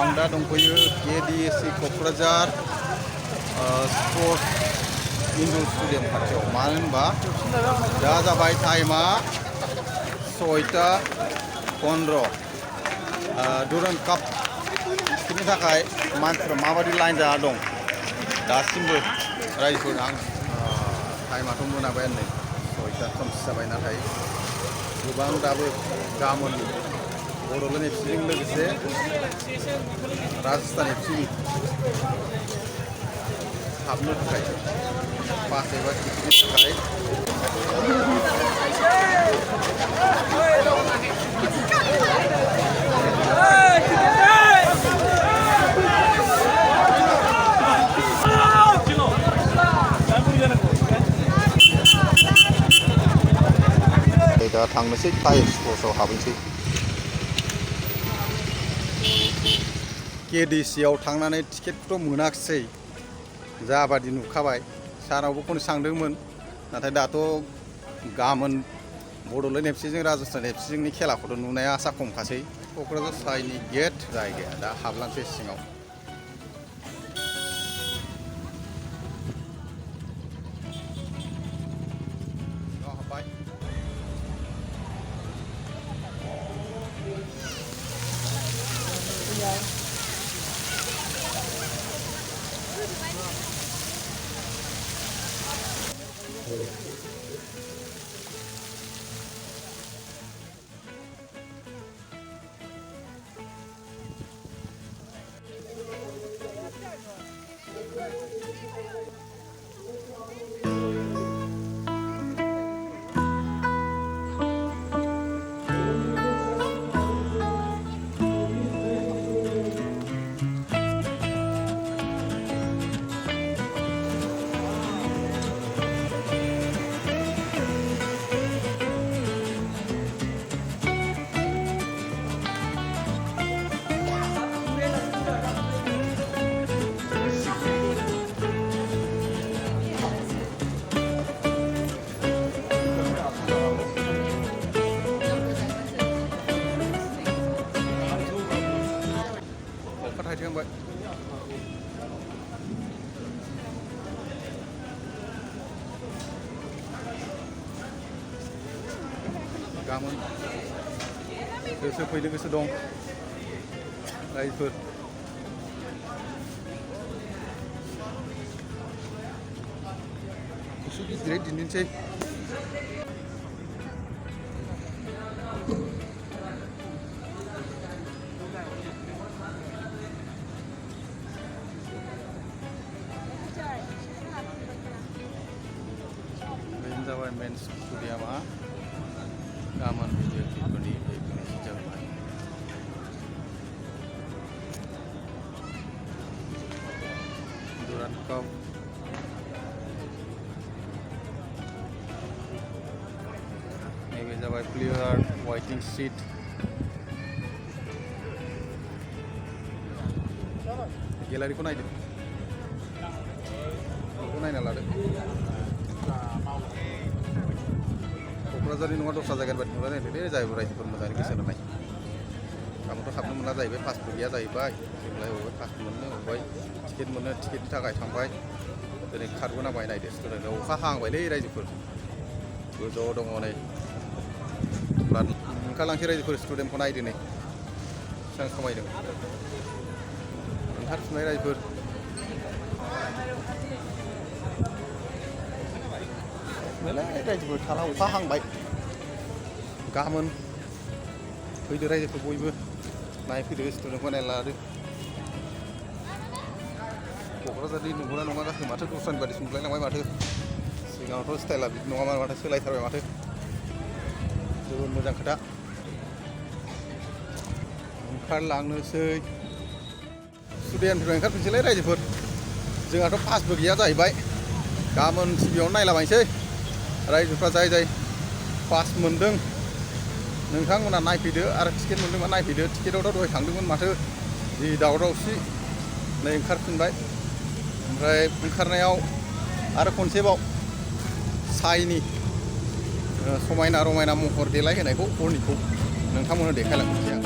आं दा दंफैयो केडिएसि क'क्राझार स्पर्ट्स इनड'र स्टेडियाम खाथियाव। मानो होनबा दा जाबाय टाइमा 6:15 डुरान्ड काप टिकेटनि थाखाय मानसिफ्रा माबायदि लाइन जाना दं दासिमबो रायजोफोर। आं टाइमाथ' मोनाबायानो नै 6टा खोमसि जाबाय, नाथाय गोबां दाबो गाबोन बड'लेण्ड एफसिजों लोगोसे राजस्थान एफसिनि हाबनो थाखाय पास एबा टिकेटनि थाखाय दा थांनोसै टाइ स्पर्ट्सआव हाबनोसै। केडिसिआव थांनानै टिकेटखौथ' मोनाखिसै, जाबादि नुखाबाय। सारावबो खनसे थांदोंमोन, नाथाय दाथ' गाबोन बड'लेण्ड एफसिजों राजस्थान एफसिजोंनि खेलाखौथ' नुनाया आसा खमखासै। क'क्राझार साइनि गेट जायगाया दा हाबलांसै सिङाव। हाबबाय थांबाय। गाबोन सोर सोर फैनो गोसो दं रायजोफोर? गुसु गिदिरै दिन्थिनोसै। जाबाय मेन स्टेडियामा गाबोन भिडिअफोरनि जाबाय। डुरान्ड काप नैबे जाबाय प्लेयार वेटिं सिट। गेलारिखौ नायदो, बेखौ नायना लादो। क'क्राझारनि नङा दस्रा जायगानि बायदि नुला नायदो दे जाहैबाय रायजोफोर मोजाङै गोसो होनाय। गाबोनथ' हाबनो मोनला जाहैबाय, पासबो गैया जाहैबाय। जेब्लाय बबेबा पास मोननो बबेबा टिकेट मोननो, टिकेटनि थाखाय थांबाय। दिनै खारबोनांबाय नायदो स्टुडेन्टआव अखा हांबायलै रायजोफोर। गोजौआव दङ नै, ओंखारलांसै रायजोफोर स्टुडेन्टखौ नायदो नै बेसेबां समायदों। ओंखारफिनबाय रायजोफोर। रायजोफोर थाला, अखा हांबाय। गाबोन फैदो रायजोफोर बयबो नायफैदो, स्टुडेन्टखौ नायना लादो। क'क्राझारनि नंगौना नङा जाखो माथो दस्रानि बायदि नुलायलांबाय माथो। सिगाङावथ' स्टाइला बिदि नङामोन, माथो सोलायथारबाय माथो। जोबोद मोजां खोथा। ओंखारलांनोसै स्टुडियामनिफ्राय ओंखारफिनसैलाय रायजोफोर। जोंहाथ' पासबो गैया जाहैबाय। गाबोन टिभियावनो नायलाबायनोसै। रायजोफ्रा जाय जाय पास मोनदों नोंथांमोना नायफैदो, आरो टिकेट मोनदोंबा नायफैदो। टिकेटआवथ' दहाय थांदोंमोन माथो, जि दावरावसि। नै ओंखारफिनबाय। ओमफ्राय ओंखारनायाव आरो खनसेबाव साइनि समायना रमायना महर देलायहोनायखौ हरनिखौ नोंथांमोननो देखायलांनोसै आं।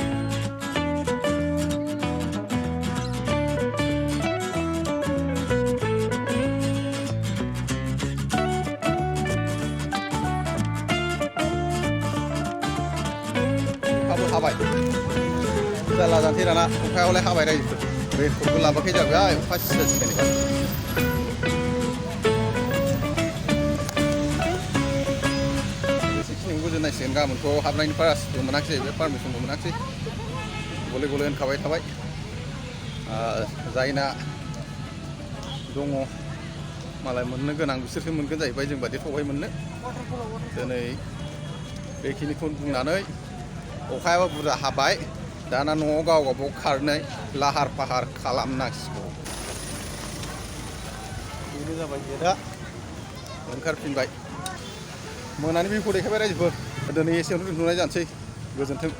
हाबाय जाला जानोसै दाना अखायावलाय हाबाय रायजोफोर रेनकटबो लाबोयाखै जाबाय अखा सिजा सिजानिबा एसेखिनिखौ गोजोननायसिगोन गाबोनथ' हाबनायनि पासबो मोनाखिसै बे पारमिसनबो मोनाखिसै गले गले होनखाबाय थाबाय जायना दङ मालाय मोननो गोनां बिसोरसो मोनगोन जाहैबाय जों बादि थगाय मोननो दिनै बेखिनिखौ बुंनानै अखायाबो बुरजा हाबाय दाना न'आव गाव गावबाव खारनो लाहार फाहार खालामनांसिगौ बेनो जाबाय दा ओंखारफिनबाय मोनानि भिउखौ देखायबाय रायजोफोर दिनै एसेयावनो दोनथ'नाय जानोसै गोजोन्थों